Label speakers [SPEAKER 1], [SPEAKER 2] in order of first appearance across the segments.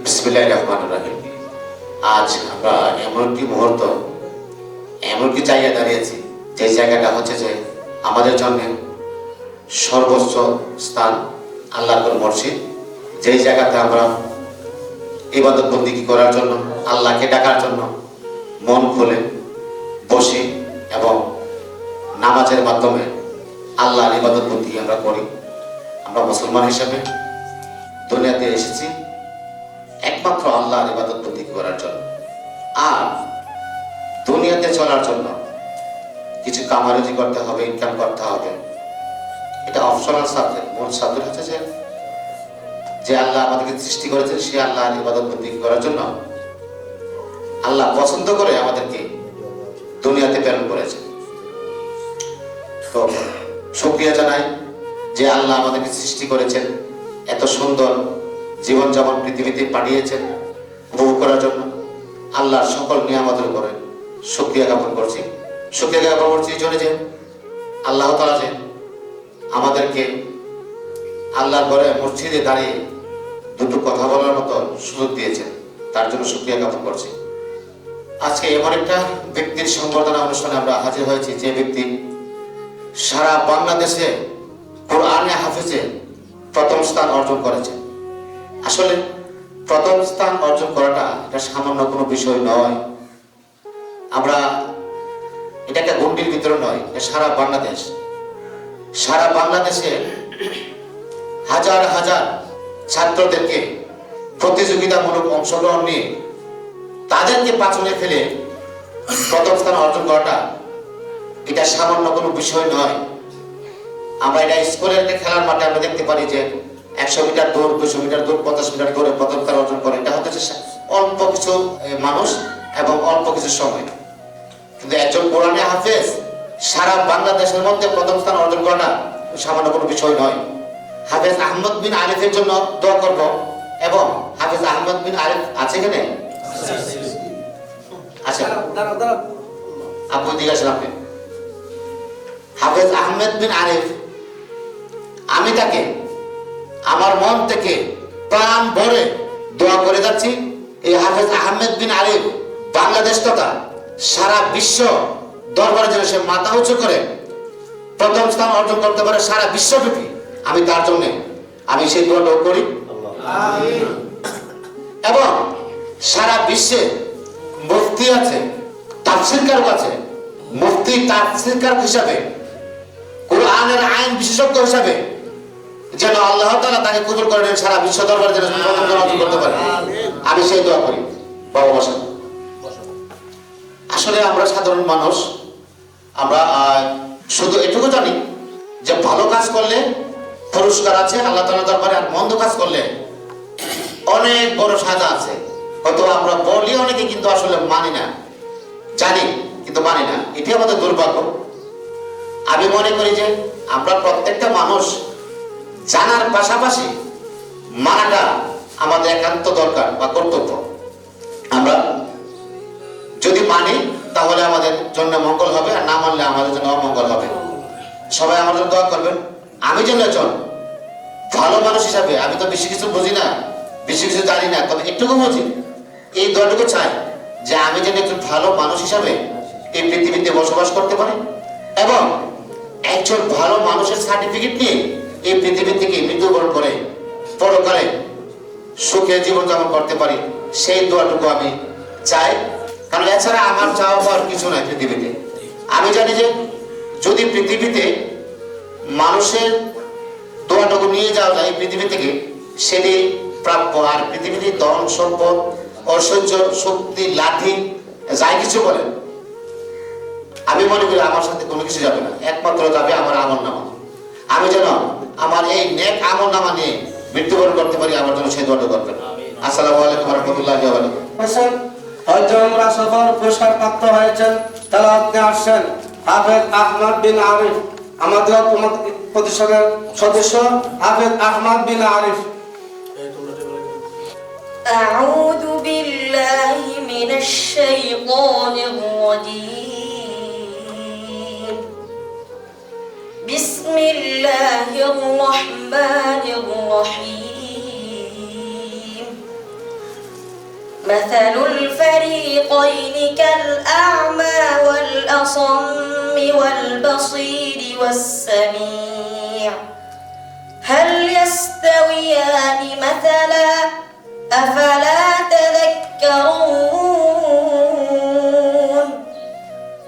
[SPEAKER 1] বিসমিল্লাহির রহমানির রহিম। আজ আমরা এমন একটি মুহূর্ত, এমন একটি জায়গায় দাঁড়িয়েছি, যে জায়গাটা হচ্ছে যে আমাদের জন্য সর্বোচ্চ স্থান, আল্লাহর মসজিদ। যেই জায়গাতে আমরা ইবাদত বন্দেগী করার জন্য, আল্লাহকে ডাকার জন্য মন খুলে বসি এবং নামাজের মাধ্যমে আল্লাহর ইবাদত বন্দেগী আমরা করি। আমরা মুসলমান হিসেবে দুনিয়াতে এসেছি একমাত্র আল্লাহর ইবাদত বন্দেগী করার জন্য। আর দুনিয়াতে চলার জন্য কিছু কামারুজি করতে হবে, ইনকাম করতে হবে। এটা অপশনাল সাবজেক্ট। মূল সাবজেক্ট হচ্ছে যে আল্লাহ আমাদেরকে সৃষ্টি করেছেন, সে আল্লাহর ইবাদত বন্দেগী করার জন্য। আল্লাহ পছন্দ করে আমাদেরকে দুনিয়াতে প্রেরণ করেছে। তো শুকরিয়া জানাই যে আল্লাহ আমাদেরকে সৃষ্টি করেছেন, এত সুন্দর জীবনযাপন পৃথিবীতে পাঠিয়েছেন উপভোগ করার জন্য। আল্লাহর সকল নিয়ামতের উপরে শুকরিয়া জ্ঞাপন করছি। শুকরিয়া জ্ঞাপন করছি এই জন্য যে আল্লাহ তাআলা যে আমাদেরকে আল্লাহর ঘরে মসজিদে দাঁড়িয়ে দুটো কথা বলার মতো সুযোগ দিয়েছেন, তার জন্য শুকরিয়া জ্ঞাপন করছি। আজকে এমন একটা ব্যক্তির সংবর্ধনা অনুষ্ঠানে আমরা হাজির হয়েছি, যে ব্যক্তি সারা বাংলাদেশে কোরআনে হাফেজে প্রথম স্থান অর্জন করেছে। আসলে প্রথম স্থান অর্জন করাটা এটা সামান্য কোনো বিষয় নয়। আমরা এটা একটা গণ্ডির ভিতরে নয়, সারা বাংলাদেশে হাজার হাজার ছাত্রদেরকে প্রতিযোগিতামূলক অংশগ্রহণ নিয়ে তাদেরকে পাছনে ফেলে প্রথম স্থান অর্জন করাটা এটা সামান্য কোনো বিষয় নয়। আমরা এটা স্কুলের একটা খেলার মাঠে আমরা দেখতে পারি যে 100 মিটার দৌড়, 200 মিটার দৌড়, 50 মিটার দৌড়ে প্রথম স্থান অর্জন করে। এটা হচ্ছে অল্প কিছু মানুষ এবং অল্প কিছু সময়। কিন্তু একজন কোরআনে হাফেজ সারা বাংলাদেশের মধ্যে প্রথম স্থান অর্জন করাটা সামান্য কোনো বিষয় নয়। হাফেজ আহমদ বিন আরিফের জন্য দোয়া করব। এবং হাফেজ আহমদ বিন আরিফ আছে এখানে? আচ্ছা, আপনি দিকে আসেন। আপনি হাফেজ আহমেদ বিন আরিফ, আমি তাকে আমার মন থেকে প্রাণ ভরে দোয়া করে যাচ্ছি, এই হাফেজ আহমেদ বিন আরিফ বাংলাদেশ তথা সারা বিশ্ব দরবারে যেন সে মাথা উঁচু করে প্রথম স্থান অর্জন করতে পারে সারা বিশ্বব্যাপী। আমি তার জন্য আমি সেই দোয়াটা করি। এবং সারা বিশ্বে মুফতি আছে, তাফসীরকার আছে, মুফতি তাফসীরকার হিসাবে, কোরআনের আইন বিশেষজ্ঞ হিসাবে যেন আল্লাহ তাআলা তাকে কবুল করে নেন, সারা বিশ্ব দরবারে যেন প্রথম স্থান অর্জন করতে পারে। আমি সেই দোয়া করি। বাবা বসেন। আসলে আমরা সাধারণ মানুষ, আমরা শুধু এটুকু জানি যে ভালো কাজ করলে পুরস্কার আছে আল্লাহ তাআলার দরবারে, আর মন্দ কাজ করলে অনেক বড় সাজা আছে। হয়তো আমরা বলি অনেকে, কিন্তু আসলে মানি না, জানি কিন্তু মানি না। এটি আমাদের দুর্ভাগ্য। আমি মনে করি যে আমরা প্রত্যেকটা মানুষ জানার পাশাপাশি মানাটা আমাদের একান্ত দরকার বা কর্তব্য। আমরা যদি মানি তাহলে আমাদের জন্য মঙ্গল হবে, আর না মানলে আমাদের জন্য অমঙ্গল হবে। সবাই আমার জন্য দোয়া করবেন। আমি যেন একজন ভালো মানুষ হিসাবে, আমি তো বেশি কিছু বুঝি না, বেশি কিছু জানি না, তবে একটুকু বুঝি, এই দোয়াটুকু চাই যে আমি যেন একজন ভালো মানুষ হিসাবে এই পৃথিবীতে বসবাস করতে পারি এবং একজন ভালো মানুষের সার্টিফিকেট নিয়ে এই পৃথিবী থেকে মৃত্যুবরণ করে পরকালে সুখে জীবনযাপন করতে পারি। সেই দোয়াটুকু আমি চাই। কারণ এছাড়া আমার চাওয়া পাওয়ার কিছু নাই পৃথিবীতে। আমি জানি যে যদি পৃথিবীতে মানুষের দোয়াটুকু নিয়ে যাওয়া যায় পৃথিবী থেকে, সেটি প্রাপ্য। আর পৃথিবীতে ধন সম্পদ, ঐশ্বর্য, শক্তি, লাঠি, যাই কিছু বলেন, আমি মনে করি আমার সাথে কোনো কিছু যাবে না। একমাত্র যাবে আমার আমলনামা। আমি যেন আমার এই নেক আমলনামা নিয়ে মৃত্যুবরণ করতে পারি, আমার জন্য সেই দোয়াটা করবেন। আসসালামু আলাইকুম ওয়া রাহমাতুল্লাহি ওয়া বারাকাতুহু।
[SPEAKER 2] হজ উমরা সফর পুরস্কার প্রাপ্ত হয়েছেন, তেলাওয়াতে আসছেন হাফেজ আহমদ বিন আরিফ। আমাদের প্রতিষ্ঠানের সদস্য হাফেজ আহমদ বিন আরিফ।
[SPEAKER 3] أعوذ بالله من الشيطان الرجيم. بسم الله الرحمن الرحيم. مثل الفريقين كالأعمى والأصم والبصير والسميع هل يستويان مثلا أفلا تذكرون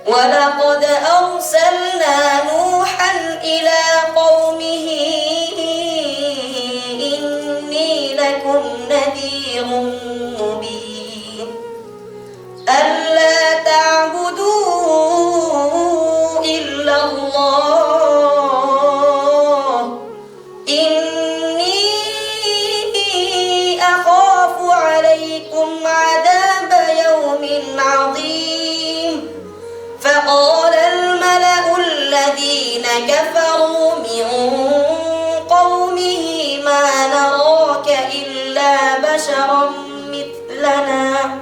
[SPEAKER 3] ولقد أرسلنا نوحا إلى قومه إني لكم نذير مبين ألا تعبدوا إلا الله إني أخاف عليكم عذاب يوم عظيم فقال الملأ الذين كفروا من قومه ما نراك إلا بشرا مثلنا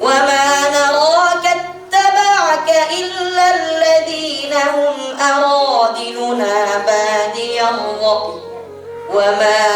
[SPEAKER 3] وما نراك اتبعك إلا الذين هم أرادلنا بادي الرأي وما